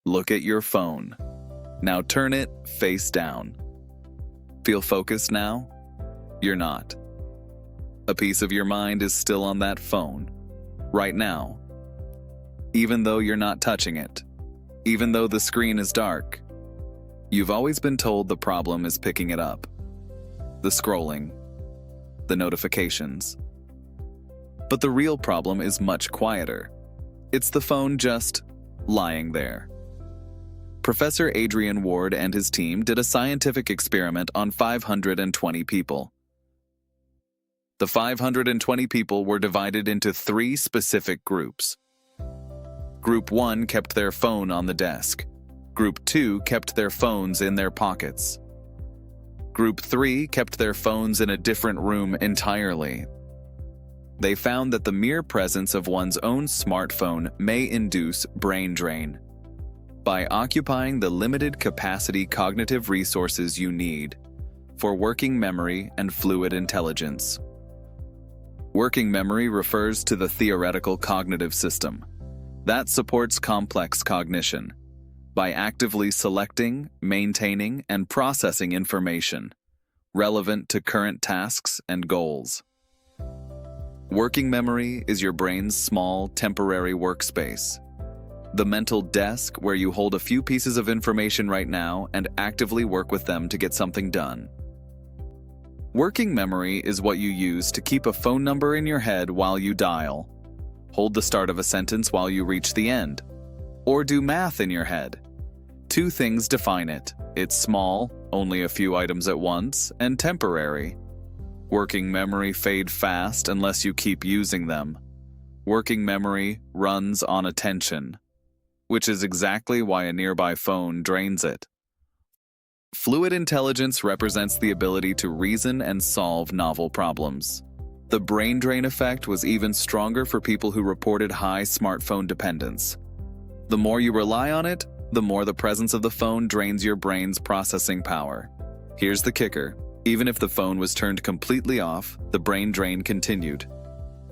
Look at your phone. Now turn it face down. Feel focused now? You're not. A piece of your mind is still on that phone, right now. Even though you're not touching it, even though the screen is dark, you've always been told the problem is picking it up. The scrolling, the notifications. But the real problem is much quieter. It's the phone just lying there. Professor Adrian Ward and his team did a scientific experiment on 520 people. The 520 people were divided into 3 specific groups. Group 1 kept their phone on the desk. Group 2 kept their phones in their pockets. Group 3 kept their phones in a different room entirely. They found that the mere presence of one's own smartphone may induce brain drain by occupying the limited capacity cognitive resources you need for working memory and fluid intelligence. Working memory refers to the theoretical cognitive system that supports complex cognition by actively selecting, maintaining, and processing information relevant to current tasks and goals. Working memory is your brain's small, temporary workspace, the mental desk where you hold a few pieces of information right now and actively work with them to get something done. Working memory is what you use to keep a phone number in your head while you dial, hold the start of a sentence while you reach the end, or do math in your head. 2 things define it. It's small, only a few items at once, and temporary. Working memory fade fast unless you keep using them. Working memory runs on attention, which is exactly why a nearby phone drains it. Fluid intelligence represents the ability to reason and solve novel problems. The brain drain effect was even stronger for people who reported high smartphone dependence. The more you rely on it, the more the presence of the phone drains your brain's processing power. Here's the kicker. Even if the phone was turned completely off, the brain drain continued.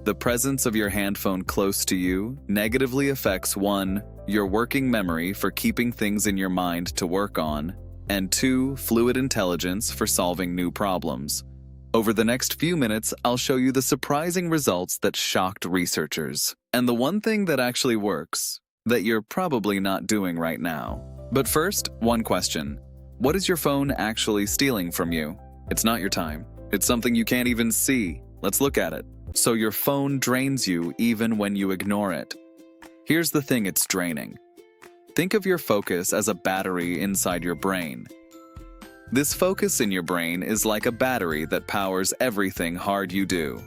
The presence of your hand phone close to you negatively affects 1. Your working memory for keeping things in your mind to work on, and 2. Fluid intelligence for solving new problems. Over the next few minutes, I'll show you the surprising results that shocked researchers. And the one thing that actually works, that you're probably not doing right now. But first, one question. What is your phone actually stealing from you? It's not your time. It's something you can't even see. Let's look at it. So your phone drains you even when you ignore it. Here's the thing it's draining. Think of your focus as a battery inside your brain. This focus in your brain is like a battery that powers everything hard you do.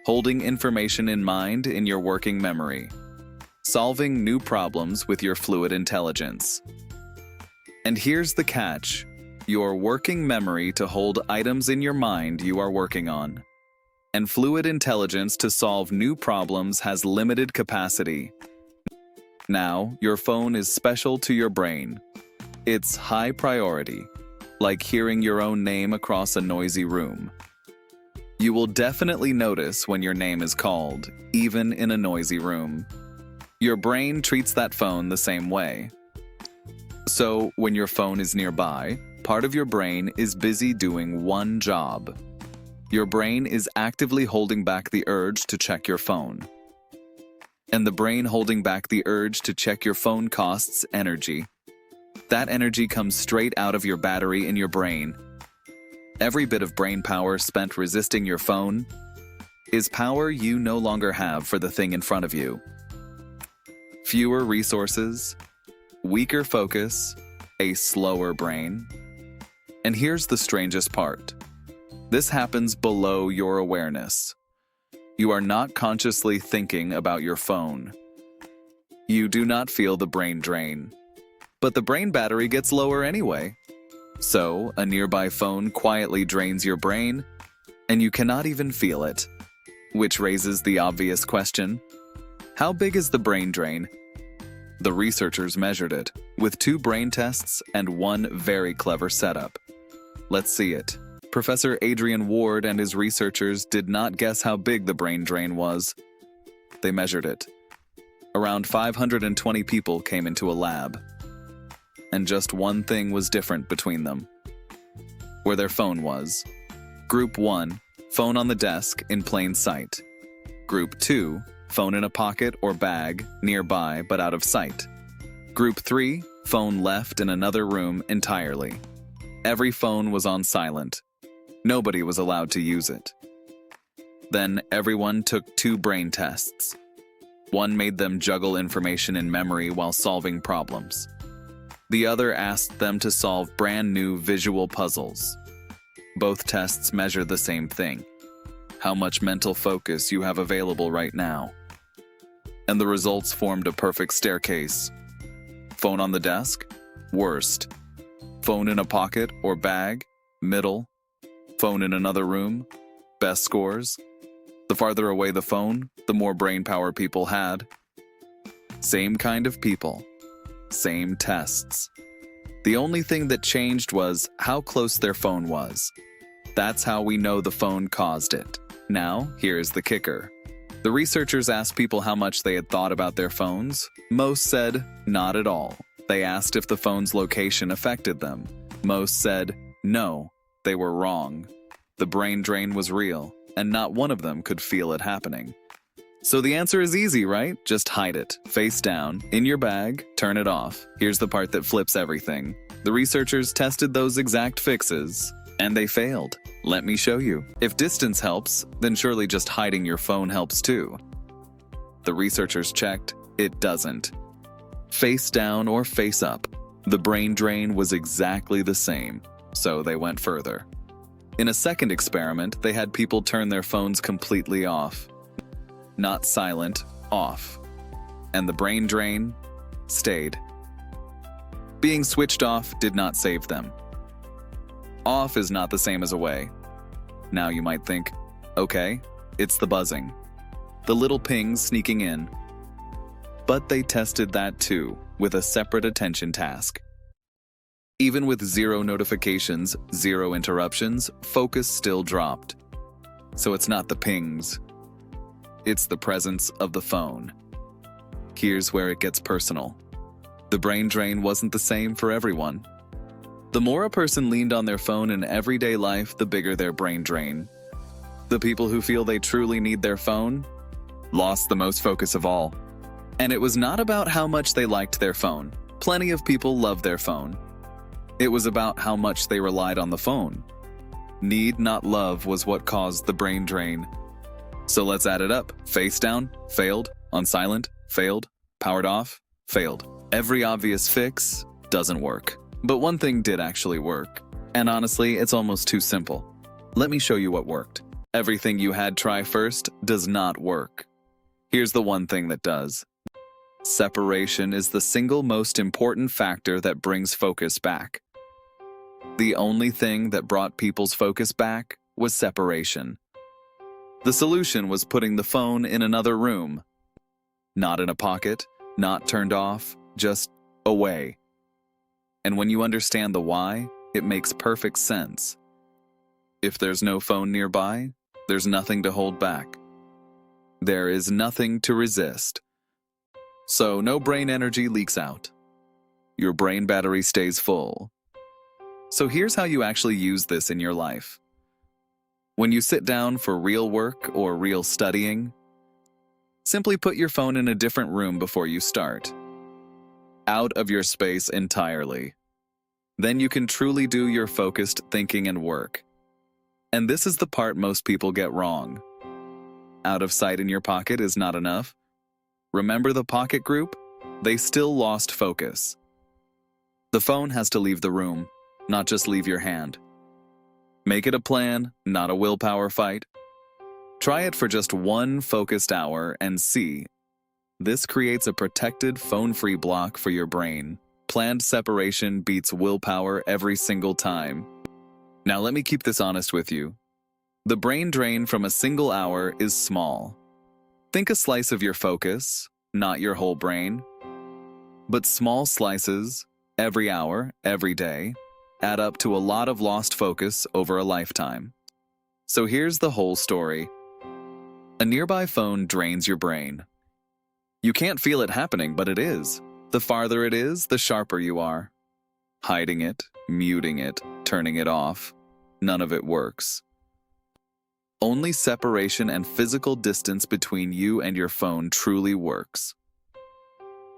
Holding information in mind in your working memory. Solving new problems with your fluid intelligence. And here's the catch. Your working memory to hold items in your mind you are working on. And fluid intelligence to solve new problems has limited capacity. Now, your phone is special to your brain. It's high priority, like hearing your own name across a noisy room. You will definitely notice when your name is called, even in a noisy room. Your brain treats that phone the same way. So, when your phone is nearby, part of your brain is busy doing one job. Your brain is actively holding back the urge to check your phone. And the brain holding back the urge to check your phone costs energy. That energy comes straight out of your battery in your brain. Every bit of brain power spent resisting your phone is power you no longer have for the thing in front of you. Fewer resources, weaker focus, a slower brain. And here's the strangest part. This happens below your awareness. You are not consciously thinking about your phone. You do not feel the brain drain. But the brain battery gets lower anyway. So, a nearby phone quietly drains your brain, and you cannot even feel it. Which raises the obvious question, how big is the brain drain? The researchers measured it, with 2 brain tests and 1 very clever setup. Let's see it. Professor Adrian Ward and his researchers did not guess how big the brain drain was. They measured it. Around 520 people came into a lab. and just one thing was different between them: where their phone was. Group 1, phone on the desk in plain sight. Group 2, phone in a pocket or bag nearby but out of sight. Group 3, phone left in another room entirely. Every phone was on silent. Nobody was allowed to use it. Then everyone took 2 brain tests. One made them juggle information in memory while solving problems. The other asked them to solve brand new visual puzzles. Both tests measure the same thing: how much mental focus you have available right now. And the results formed a perfect staircase. Phone on the desk? Worst. Phone in a pocket or bag? Middle. Phone in another room? Best scores. The farther away the phone, the more brain power people had. Same kind of people. Same tests. The only thing that changed was how close their phone was. That's how we know the phone caused it. Now, here's the kicker. The researchers asked people how much they had thought about their phones. Most said, not at all. They asked if the phone's location affected them. Most said, no, they were wrong. The brain drain was real, and not one of them could feel it happening. So the answer is easy, right? Just hide it, face down, in your bag, turn it off. Here's the part that flips everything. The researchers tested those exact fixes, and they failed. Let me show you. If distance helps, then surely just hiding your phone helps too. The researchers checked, it doesn't. Face down or face up, the brain drain was exactly the same, so they went further. In a second experiment, they had people turn their phones completely off. Not silent, off. And the brain drain stayed. Being switched off did not save them. Off is not the same as away. Now you might think, okay, it's the buzzing, the little pings sneaking in. But they tested that too, with a separate attention task. Even with 0 notifications, 0 interruptions, focus still dropped. So it's not the pings. It's the presence of the phone. Here's where it gets personal. The brain drain wasn't the same for everyone. The more a person leaned on their phone in everyday life, the bigger their brain drain. The people who feel they truly need their phone lost the most focus of all. And it was not about how much they liked their phone. Plenty of people love their phone. It was about how much they relied on the phone. Need, not love, was what caused the brain drain. So let's add it up. Face down, failed. On silent, failed. Powered off, failed. Every obvious fix doesn't work. But one thing did actually work. And honestly, it's almost too simple. Let me show you what worked. Everything you had try first does not work. Here's the one thing that does. Separation is the single most important factor that brings focus back. The only thing that brought people's focus back was separation. The solution was putting the phone in another room. Not in a pocket, not turned off, just away. And when you understand the why, it makes perfect sense. If there's no phone nearby, there's nothing to hold back. There is nothing to resist. So no brain energy leaks out. Your brain battery stays full. So here's how you actually use this in your life. When you sit down for real work or real studying, simply put your phone in a different room before you start. Out of your space entirely. Then you can truly do your focused thinking and work. And this is the part most people get wrong. Out of sight in your pocket is not enough. Remember the pocket group? They still lost focus. The phone has to leave the room, not just leave your hand. Make it a plan, not a willpower fight. Try it for just 1 focused hour and see. This creates a protected phone-free block for your brain. Planned separation beats willpower every single time. Now let me keep this honest with you. The brain drain from a single hour is small. Think a slice of your focus, not your whole brain. But small slices, every hour, every day, add up to a lot of lost focus over a lifetime. So here's the whole story. A nearby phone drains your brain. You can't feel it happening, but it is. The farther it is, the sharper you are. Hiding it, muting it, turning it off, none of it works. Only separation and physical distance between you and your phone truly works.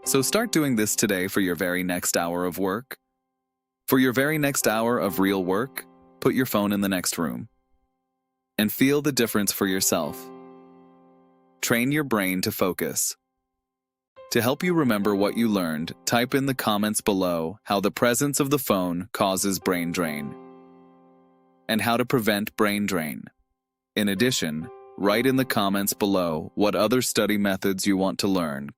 So start doing this today for your very next hour of work. For your very next hour of real work, put your phone in the next room. And feel the difference for yourself. Train your brain to focus. To help you remember what you learned, type in the comments below how the presence of the phone causes brain drain and how to prevent brain drain. In addition, write in the comments below what other study methods you want to learn.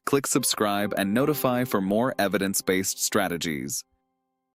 Click subscribe and notify for more evidence-based strategies.